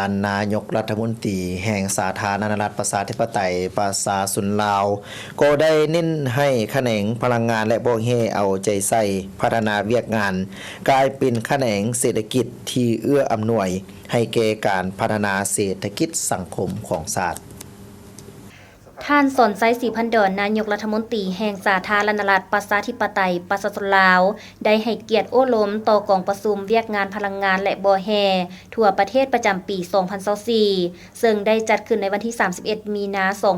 านนายกรัฐมนตรีแห่งสาธารณรัฐประชาธิปไตยประชาชนลาวก็ได้เน้นให้แขนงพลังงานและบ่แห่เอาใจใส่พัฒนาเวียกงานกลายเป็นแขนงเศรษฐกิจที่เอื้ออำนวยให้แก่การพัฒนาเศรษฐกิจสังคมของชาติท่านสนใจศรีพันดอนนายกรัฐมนตรีแห่งสาธารณรัฐประชาธิปไตยประชาชนลาวได้ให้เกียรติโอ้ล้มต่อกองประชุมเวียกงานพลังงานและบ่แห่ทั่วประเทศประจำปี 2024 ซึ่งได้จัดขึ้นในวันที่ 31 มีนาคม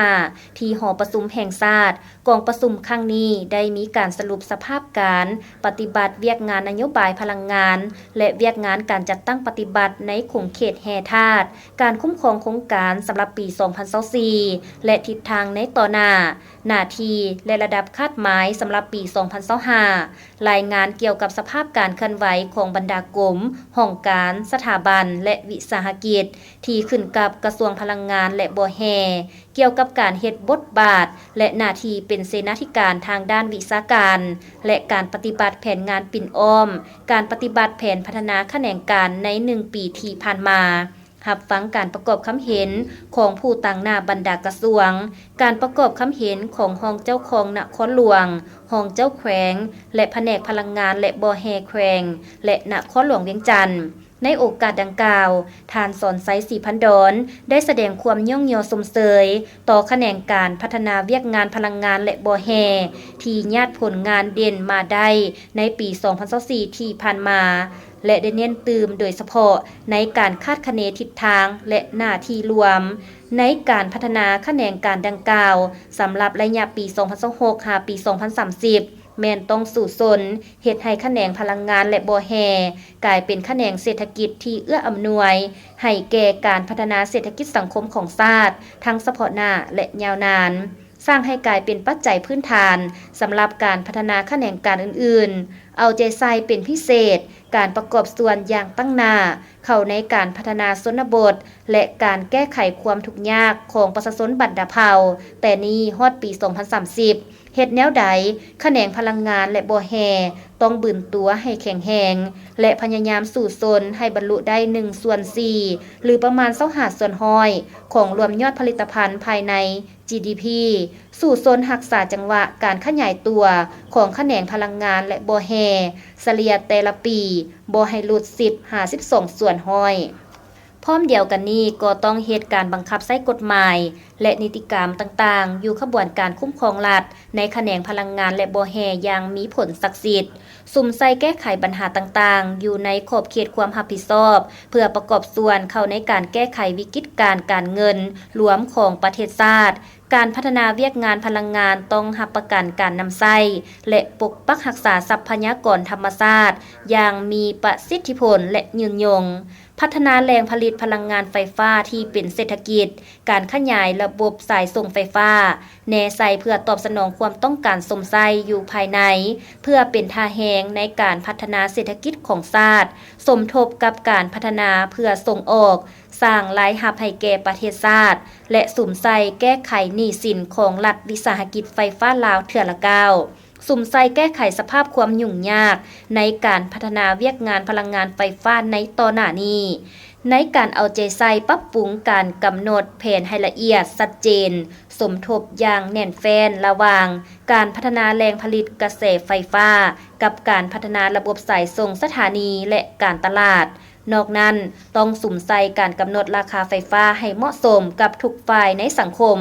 2025 ที่หอประชุมแห่งชาติกองประชุมครั้งนี้ได้มีการสรุปสภาพการปฏิบัติเวียกงานนโยบายพลังงานและเวียกงานการจัดตั้งปฏิบัติในขงเขตแห่ธาตุการคุ้มครองโครงการสำหรับปี 2024และทิศทางในต่อหน้าหน้าที่และระดับคาดหมายสำหรับปี 2025 รายงานเกี่ยวกับสภาพการเคลื่อนไหวของบรรดากรมห้องการสถาบันและวิสาหกิจที่ขึ้นกับกระทรวงพลังงานและบ่แห่เกี่ยวกับการเฮ็ดบทบาทและหน้าที่เป็นเสนาธิการทางด้านวิชาการและการปฏิบัติแผนงานปิ่นอ้อมการปฏิบัติแผนพัฒนาแขนงการใน1ปีที่ผ่านมารับฟังการประกอบคำเห็นของผู้ต่างหน้าบรรดากระทรวงการประกอบคำเห็นของห้องเจ้าของนครหลวงห้องเจ้าแขวงและแผนกพลังงานและบ่แห่แขวงและนครหลวงเวียงจันทน์ในโอกาสดังกล่าวท่านสอนไซศรีพันดอนได้แสดงความย่องยอสมเสยต่อแขนงการพัฒนาเวียกงานพลังงานและบ่แห่ที่ญาติผลงานเด่นมาได้ในปี 2024 ที่ผ่านมาและได้เน้นตื่มโดยเฉพาะในการคาดคะเนทิศทางและหน้าที่รวมในการพัฒนาแขนงการดังกล่าวสำหรับระยะปี 2026 หาปี 2030 แม่นต้องสู่สนเฮ็ดให้แขนงพลังงานและบ่แห่กลายเป็นแขนงเศรษฐกิจที่เอื้ออำนวยให้แก่การพัฒนาเศรษฐกิจสังคมของชาติทั้งเฉพาะหน้าและยาวนานสร้างให้กลายเป็นปัจจัยพื้นฐานสำหรับการพัฒนาแขนงการอื่นๆเอาใจใส่เป็นพิเศษการประกอบส่วนอย่างตั้งหน้าเข้าในการพัฒนาชนบทและการแก้ไขความทุกข์ยากของประชาชนบัดดาเผาแต่นี้ฮอดปี 2030 เฮ็ดแนวใดแขนงพลังงานและบ่แห่ต้องบืนตัวให้แข็งแรงและพยายามสู่ซนให้บรรลุได้1/4หรือประมาณ25%ของรวมยอดผลิตภัณฑ์ภายใน GDP สู่โซนรักษาจังหวะการขยายตัวของแขนงพลังงานและบ่แห่เฉลี่ยแต่ละปีบ่ให้หลุด10-52%พร้อมเดียวกันนี้ก็ต้องเฮ็ดการบังคับใช้กฎหมายและนิติกรรมต่างๆอยู่ขบวนการคุ้มครองรัฐในแขนงพลังงานและบ่แห่อย่างมีผลศักดิ์สิทธิ์สุ่มใส่แก้ไขปัญหาต่างๆอยู่ในขอบเขตความรับผิดชอบเพื่อประกอบส่วนเข้าในการแก้ไขวิกฤตการเงินรวมของประเทศชาติการพัฒนาเวียกงานพลังงานต้องรับประกันการนำใช้และปกปักรักษาทรัพยากรธรรมชาติอย่างมีประสิทธิผลและยืนยงพัฒนาแหล่งผลิตพลังงานไฟฟ้าที่เป็นเศรษฐกิจการขยายระบบสายส่งไฟฟ้าแนใส่เพื่อตอบสนองความต้องการสมไส้อยู่ภายในเพื่อเป็นท่าแหงในการพัฒนาเศรษฐกิจของชาติสมทบกับการพัฒนาเพื่อส่งออกสร้างรายรับให้แก่ประเทศชาติและสุมใส่แก้ไขหนี้สินของรัฐวิสาหกิจไฟฟ้าลาวเทื่อละก้าวสุมใส่แก้ไขสภาพความยุ่งยากในการพัฒนาเวียกงานพลังงานไฟฟ้าในต่อหน้านี้ในการเอาใจใส่ปรับปรุงการกำหนดแผนให้ละเอียดชัดเจนสมทบอย่างแน่นแฟ้นระหว่างการพัฒนาแหล่งผลิตกระแสไฟฟ้ากับการพัฒนาระบบสายส่งสถานีและการตลาดนอกนั้นต้องสุมใส่การกำหนดราคาไฟฟ้าให้เหมาะสมกับทุกฝ่ายในสังคม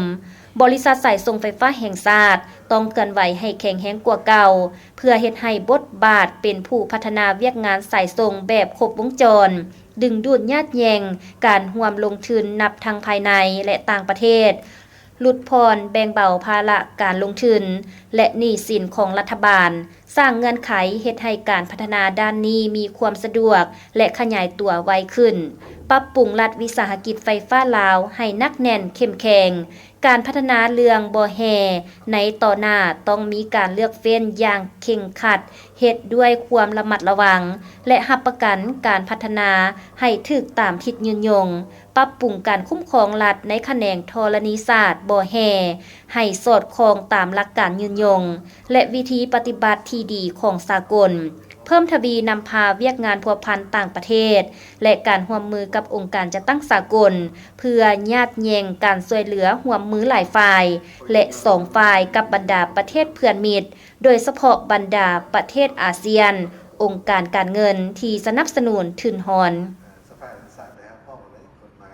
บริษัทสายส่งไฟฟ้าแห่งชาติต้องเคลื่อนไหวให้แข็งแรงกว่าเก่าเพื่อเฮ็ดให้บทบาทเป็นผู้พัฒนาเวียกงานสายส่งแบบครบวงจรดึงดูดญาติแยงการร่วมลงทุนนับทั้งภายในและต่างประเทศลดผ่อนแบ่งเบาภาระการลงทุนและหนี้สินของรัฐบาลสร้างเงื่อนไขเฮ็ดให้การพัฒนาด้านนี้มีความสะดวกและขยายตัวไวขึ้นปรับปรุงรัฐวิสาหกิจไฟฟ้าลาวให้นักแน่นเข้มแข็งการพัฒนาเรื่องบ่แห่ในต่อหน้าต้องมีการเลือกเฟ้นอย่างเข่งครัดเฮ็ดด้วยความระมัดระวังและรับประกันการพัฒนาให้ถูกตามทิศยืนยงปรับปรุงการคุ้มครองรัฐในแขนงธรณีศาสตร์บ่แห่ให้สอดคล้องตามหลักการยืนยงและวิธีปฏิบัติที่ดีของสากล เพิ่มทวีนำพาเวียกงานพัวพันต่างประเทศและการร่วมมือกับองค์การจัดตั้งสากลเพื่อญาติแยงการช่วยเหลือร่วมมือหลายฝ่ายและสองฝ่ายกับบรรดาประเทศเพื่อนมิตรโดยเฉพาะบรรดาประเทศอาเซียนองค์การการเงินที่สนับสนุนทุนฮอน